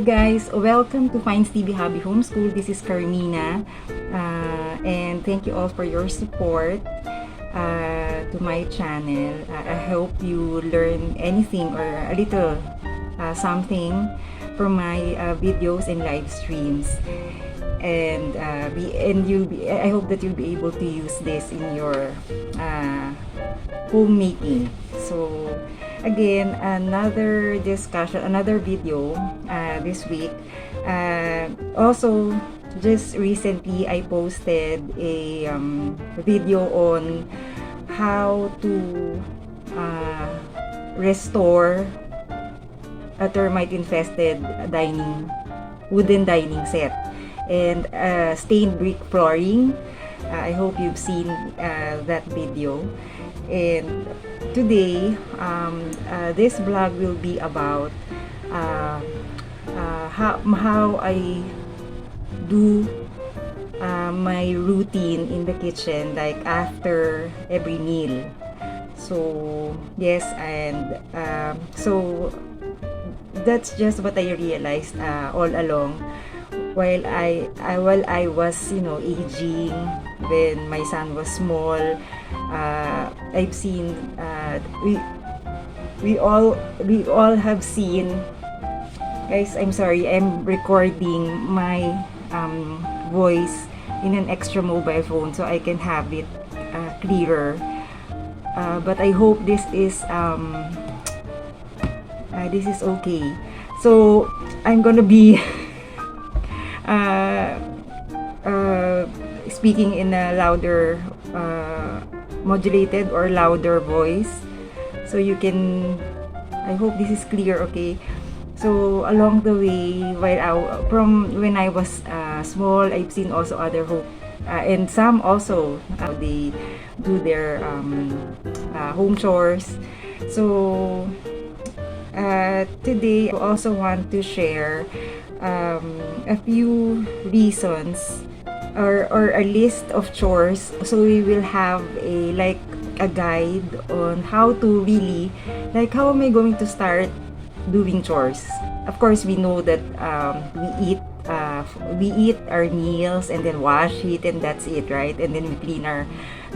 guys, welcome to Findstv Hobby Homeschool. This is Carmina, and thank you all for your support to my channel. I hope you learn anything or a little something from my videos and live streams, and I hope that you'll be able to use this in your homemaking. So again, another discussion, another video this week. Also, just recently I posted a video on how to restore a termite infested wooden dining set and stained brick flooring. I hope you've seen that video. And today, this vlog will be about how I do my routine in the kitchen, like after every meal. So yes, and so that's just what I realized all along while I was aging, when my son was small. I've seen we all have seen, guys, I'm sorry, I'm recording my voice in an extra mobile phone so I can have it clearer, but I hope this is okay. So I'm gonna be speaking in a louder modulated or louder voice, so you can, I hope this is clear. Okay, so along the way, from when I was small, I've seen also other and some also they do their home chores. So today I also want to share a few reasons or a list of chores, so we will have a guide on how to really, how am I going to start doing chores. Of course, we know that we eat our meals and then wash it, and that's it, right? And then we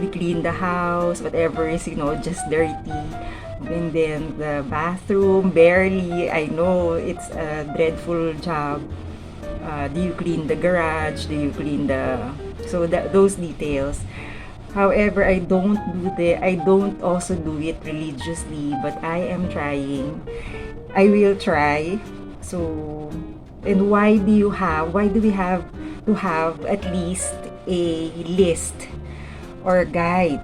clean the house, whatever is just dirty. And then the bathroom, barely, I know it's a dreadful job. Do you clean the garage? Do you clean those details? However, I don't also do it religiously, but I am trying. I will try. So, and why do we have to have at least a list or guide?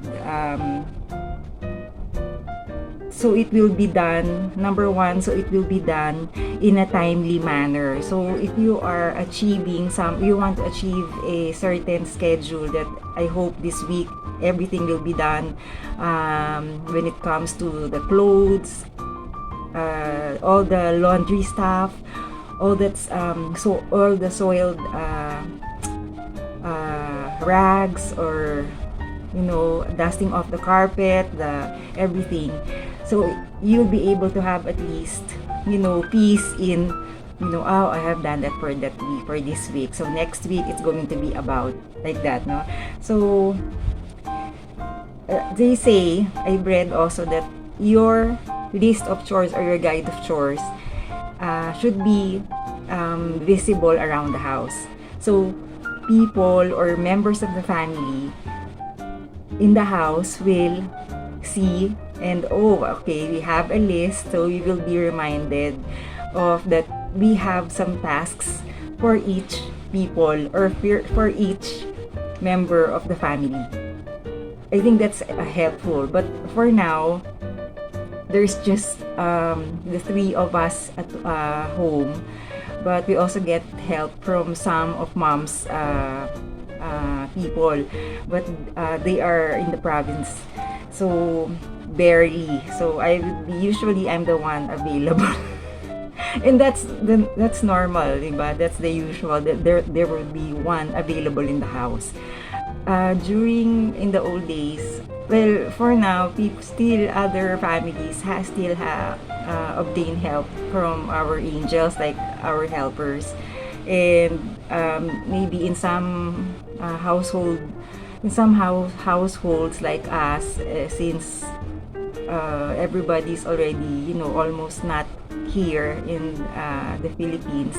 So it will be done, number one, so it will be done in a timely manner. So if you are you want to achieve a certain schedule, that I hope this week everything will be done when it comes to the clothes, all the laundry stuff, all that's so all the soiled rags, or dusting off the carpet, everything. So you'll be able to have at least peace in oh, I have done that for this week, so next week it's going to be about like that, no? So they say, I've read also, that your list of chores or your guide of chores should be visible around the house, so people or members of the family in the house will see, and oh, okay, we have a list, so we will be reminded of that we have some tasks for each people or for each member of the family. I think that's helpful. But for now, there's just the three of us at home, but we also get help from some of mom's people, but they are in the province, so barely. So I'm the one available. And that's normal, diba? That's the usual, that there will be one available in the house. during in the old days, well, for now, people still other families still have obtain help from our angels, like our helpers, and maybe in some household, in some households like us, since everybody's already, almost not here in the Philippines.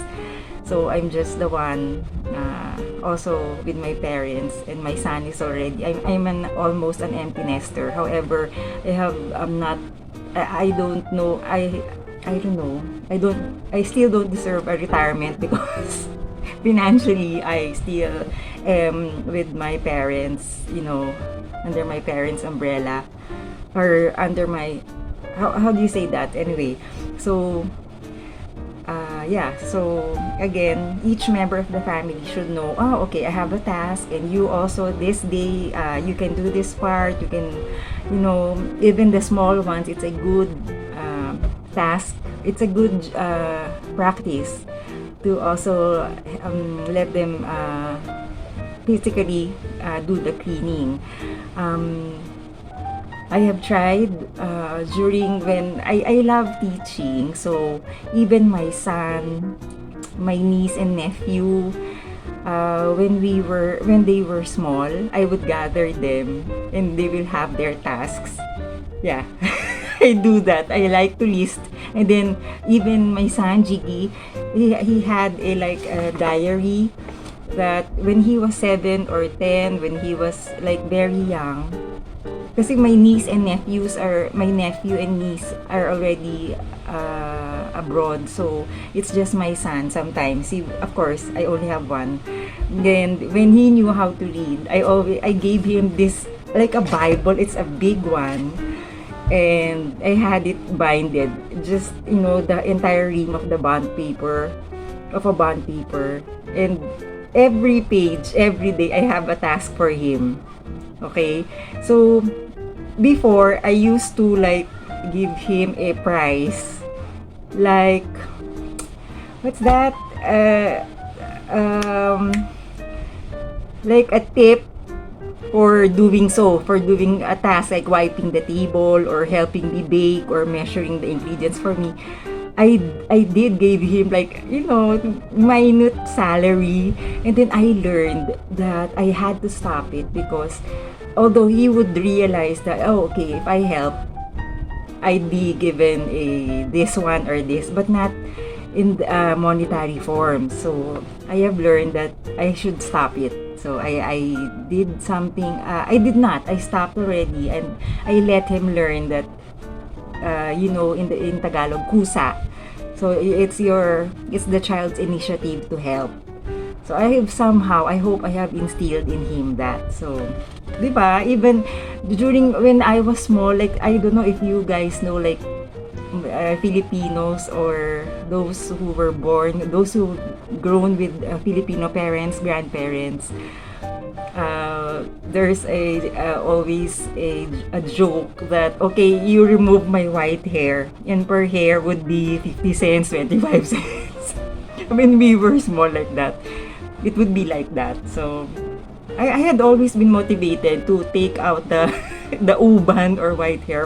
So I'm just the one, also with my parents, and my son is already. I'm almost an empty nester. However, I'm not. I don't know. I don't know. I still don't deserve a retirement because financially I still am with my parents. Under my parents' umbrella, or under my, how do you say that anyway? So yeah, so again, each member of the family should know, oh, okay, I have a task, and you also this day, you can do this part, you can, even the small ones, it's a good task, it's a good practice to also let them physically do the cleaning. I have tried during when I love teaching, so even my son, my niece and nephew, when they were small, I would gather them and they will have their tasks. Yeah, I do that. I like to list, and then even my son Jiggy, he had a diary that when he was 7 or 10, when he was like very young. Kasi my nephew and niece are already abroad, so it's just my son sometimes. Of course, I only have one. Then when he knew how to read, I gave him this like a Bible. It's a big one, and I had it binded. Just the entire ream of a bond paper, and every page, every day, I have a task for him. Okay, so before, I used to give him a prize, like what's that, like a tip for doing a task like wiping the table or helping me bake or measuring the ingredients for me. I did give him minute salary, and then I learned that I had to stop it, because although he would realize that, oh, okay, if I help, I'd be given this one or this, but not in monetary form. So I have learned that I should stop it. So I did something. I did not. I stopped already, and I let him learn that. In Tagalog, kusa. So it's the child's initiative to help. So I hope I have instilled in him that. So, di ba? Even during when I was small, I don't know if you guys know, Filipinos, or those who were born, those who grown with Filipino parents, grandparents. There's always a joke that, okay, you remove my white hair, and per hair would be 50 cents, 25 cents. When we were small like that, it would be like that. So I had always been motivated to take out the the uban or white hair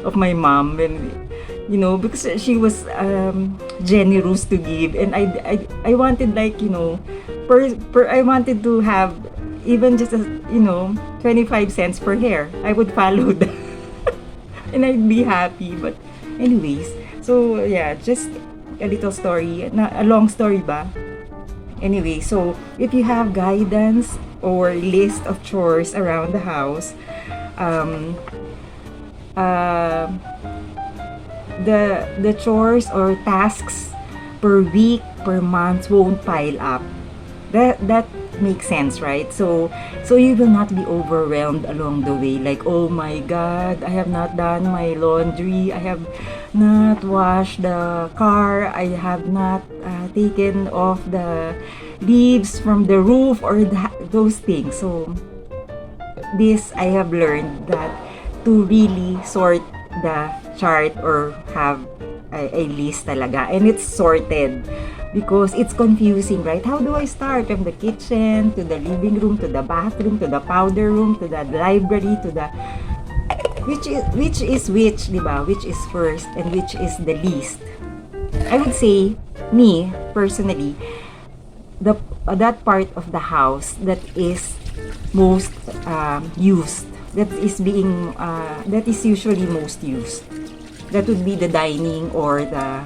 of my mom, and because she was generous to give, and I wanted I wanted to have even just 25 cents per hair. I would follow that and I'd be happy. But anyways, so yeah, just a little story, not a long story ba? Anyway, so if you have guidance or list of chores around the house, the chores or tasks per week, per month won't pile up. That makes sense, right? So you will not be overwhelmed along the way, like, oh my god, I have not done my laundry, I have not washed the car, I have not taken off the leaves from the roof, or those things. So this, I have learned that to really sort the chart, or have a list talaga, and it's sorted because it's confusing, right? How do I start from the kitchen to the living room to the bathroom to the powder room to the library to the which is which, di ba? Which is first and which is the least. I would say, me personally, the that part of the house that is most used, that is usually most used, that would be the dining or the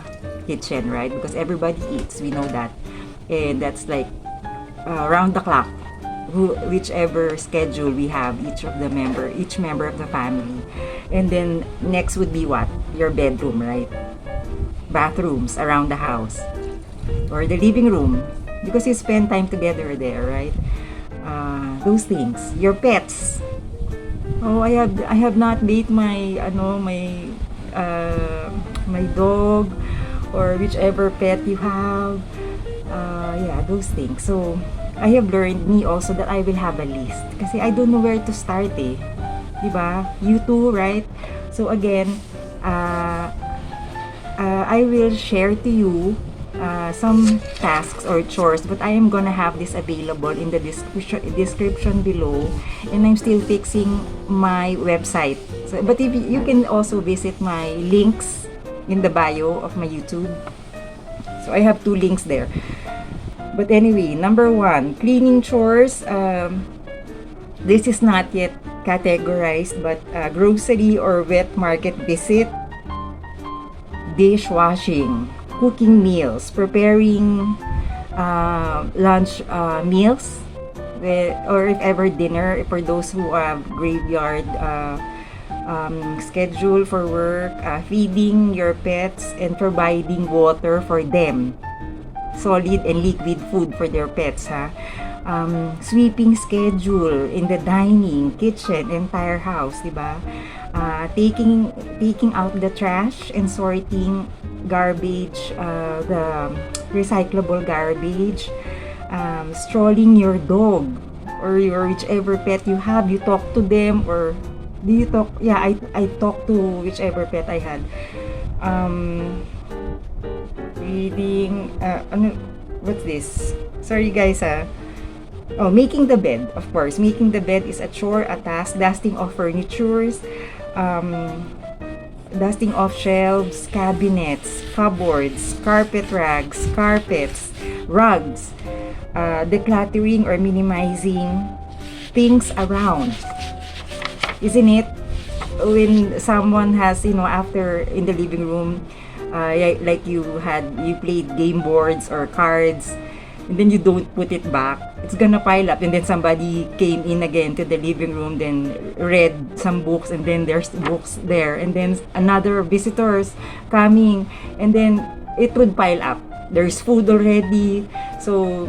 kitchen, right? Because everybody eats, we know that, and that's like round the clock, whichever schedule we have, each member of the family. And then next would be what? Your bedroom, right? Bathrooms around the house, or the living room, because you spend time together there, right? Those things. Your pets. Oh, I have not bathed my my dog or whichever pet you have. Yeah, those things. So I have learned, me also, that I will have a list kasi I don't know where to start, eh. Diba? You too, right? So again, I will share to you some tasks or chores, but I am gonna have this available in the description below, and I'm still fixing my website. So, but if you can also visit my links in the bio of my YouTube. So I have 2 links there. But anyway, number 1, cleaning chores. This is not yet categorized, but grocery or wet market visit, dishwashing, cooking meals, preparing lunch meals, or if ever dinner for those who have graveyard schedule for work, feeding your pets and providing water for them, solid and liquid food for their pets, ha. Sweeping schedule in the dining, kitchen, entire house, diba? Taking out the trash and sorting garbage, the recyclable garbage, strolling your dog or your whichever pet you have. You talk to them, or do you talk? Yeah, I talk to whichever pet I had. Reading, what's this? Sorry guys, Oh, making the bed, of course. Making the bed is a chore, a task. Dusting off furnitures, dusting off shelves, cabinets, cupboards, carpet rags, carpets, rugs, decluttering or minimizing things around. Isn't it? When someone has, after in the living room, like you played game boards or cards, and then you don't put it back, it's gonna pile up, and then somebody came in again to the living room, then read some books, and then there's books there, and then another visitors coming, and then it would pile up. There's food already, so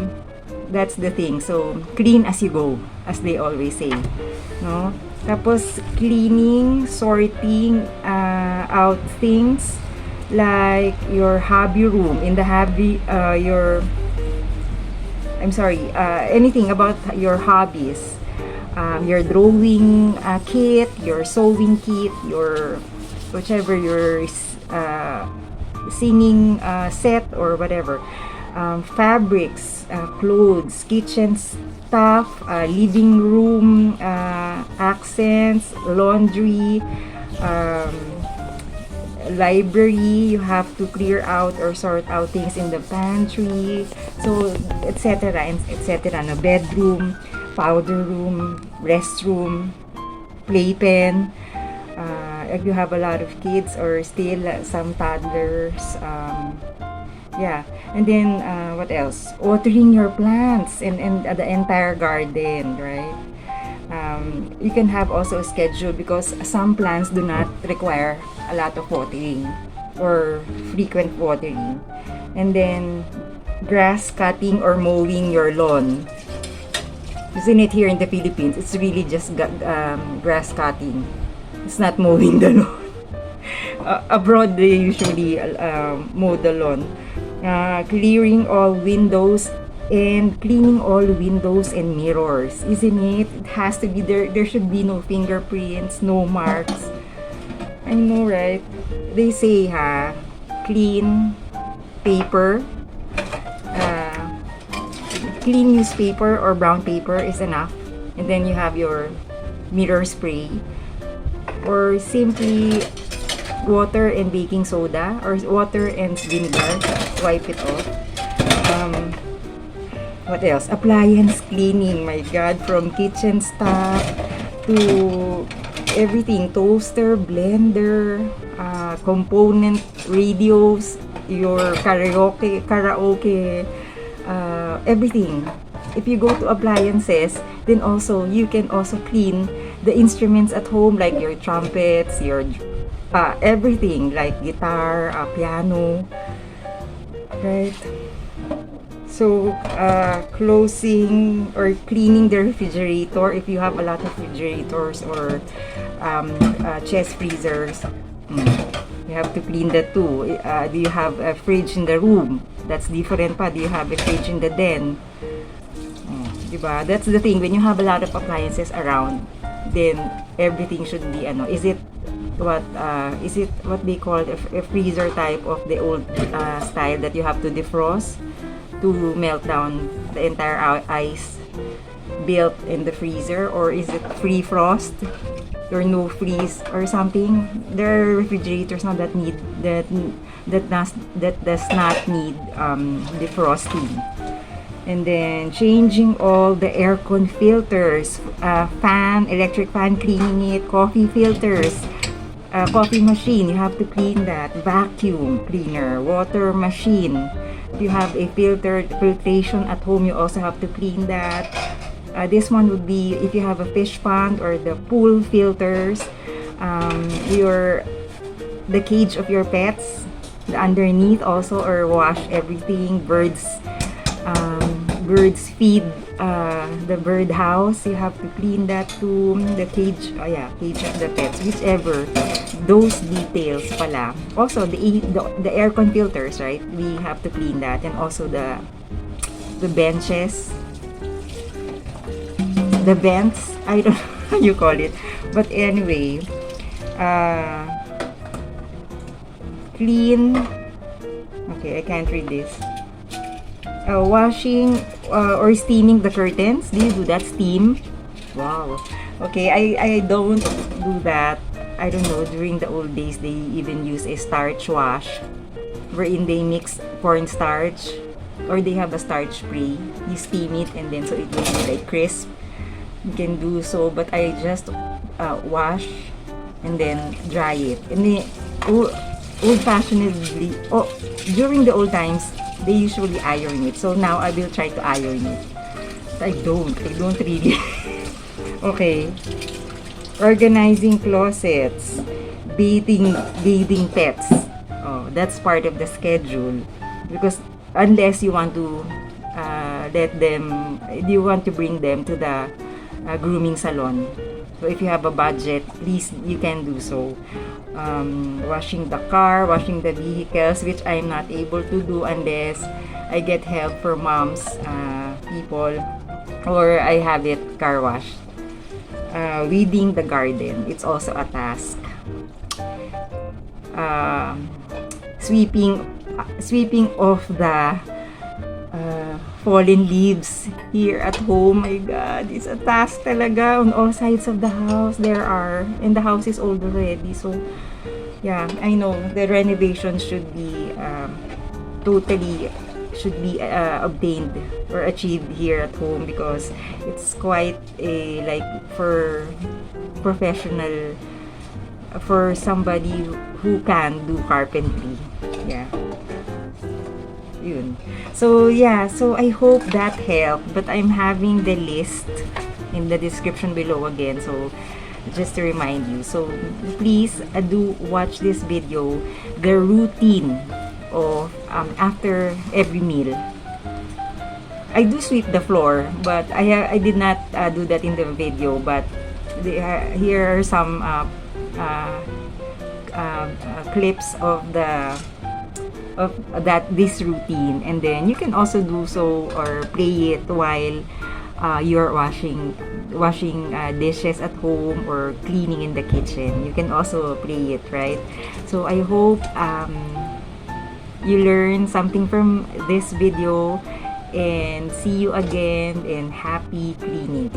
that's the thing. So clean as you go, as they always say, no? Tapos cleaning, sorting out things like your hobby room, in the hobby, anything about your hobbies, your drawing kit, your sewing kit, your whichever your singing set or whatever, fabrics, clothes, kitchen stuff, living room accents, laundry, library, you have to clear out or sort out things in the pantry, so etc. and etc. No, bedroom, powder room, restroom, playpen, if you have a lot of kids or still some toddlers, yeah. And then what else? Watering your plants and the entire garden, right? You can have also a schedule, because some plants do not require a lot of watering or frequent watering. And then grass cutting or mowing your lawn. Isn't it, here in the Philippines, it's really just grass cutting. It's not mowing the lawn. Abroad, they usually mow the lawn. Clearing all windows and cleaning all windows and mirrors. Isn't it? It has to be there. There should be no fingerprints, no marks. I know, right? They say, clean paper. Clean newspaper or brown paper is enough. And then you have your mirror spray, or simply water and baking soda, or water and vinegar. Wipe it off. What else? Appliance cleaning. My God, from kitchen stuff to everything. Toaster, blender, component, radios, your karaoke, everything. If you go to appliances, then also you can also clean the instruments at home, like your trumpets, your everything, like guitar, piano, right? So, closing or cleaning the refrigerator, if you have a lot of refrigerators or chest freezers, you have to clean that too. Do you have a fridge in the room? That's different pa. Do you have a fridge in the den? Diba? That's the thing. When you have a lot of appliances around, then everything should be is it what they call a freezer type of the old style that you have to defrost to melt down the entire ice built in the freezer, or is it free frost or no freeze or something? There are refrigerators now that does not need defrosting. And then changing all the aircon filters, electric fan, cleaning it, coffee filters, coffee machine, you have to clean that, vacuum cleaner, water machine. If you have a filtration at home, you also have to clean that. This one would be if you have a fish pond or the pool filters, the cage of your pets, the underneath also, or wash everything. Birds feed, the bird house, you have to clean that too. The cage, cage of the pets, whichever. Those details pala. Also, the aircon filters, right? We have to clean that, and also the benches, the vents. I don't know how you call it, but anyway, clean. Okay, I can't read this. Washing or steaming the curtains. Do you do that? Steam? Wow. Okay, I don't do that. I don't know, during the old days, they even use a starch wash, wherein they mix cornstarch, or they have a starch spray. You steam it, and then so it will be like crisp. You can do so, but I just wash and then dry it. And the old-fashionedly, during the old times, they usually iron it. So now I will try to iron it. But I don't really. Okay. Organizing closets, bathing pets. Oh, that's part of the schedule, because unless you want to you want to bring them to the grooming salon. So if you have a budget, please, you can do so. Washing the car, washing the vehicles, which I'm not able to do unless I get help from moms, people, or I have it car washed. Weeding the garden, it's also a task. Sweeping off the fallen leaves here at home. My God, it's a task talaga on all sides of the house. And the house is old already, so yeah, I know the renovation should be obtained or achieved here at home, because it's quite a for professional, for somebody who can do carpentry. Yeah. Yun. So yeah, so I hope that helped, but I'm having the list in the description below again, so just to remind you. So please do watch this video, the routine of after every meal. I do sweep the floor, but I did not do that in the video, but here are some clips of this routine, and then you can also do so or play it while you're washing dishes at home or cleaning in the kitchen. You can also play it, right? So I hope you learn something from this video, and see you again, and happy cleaning.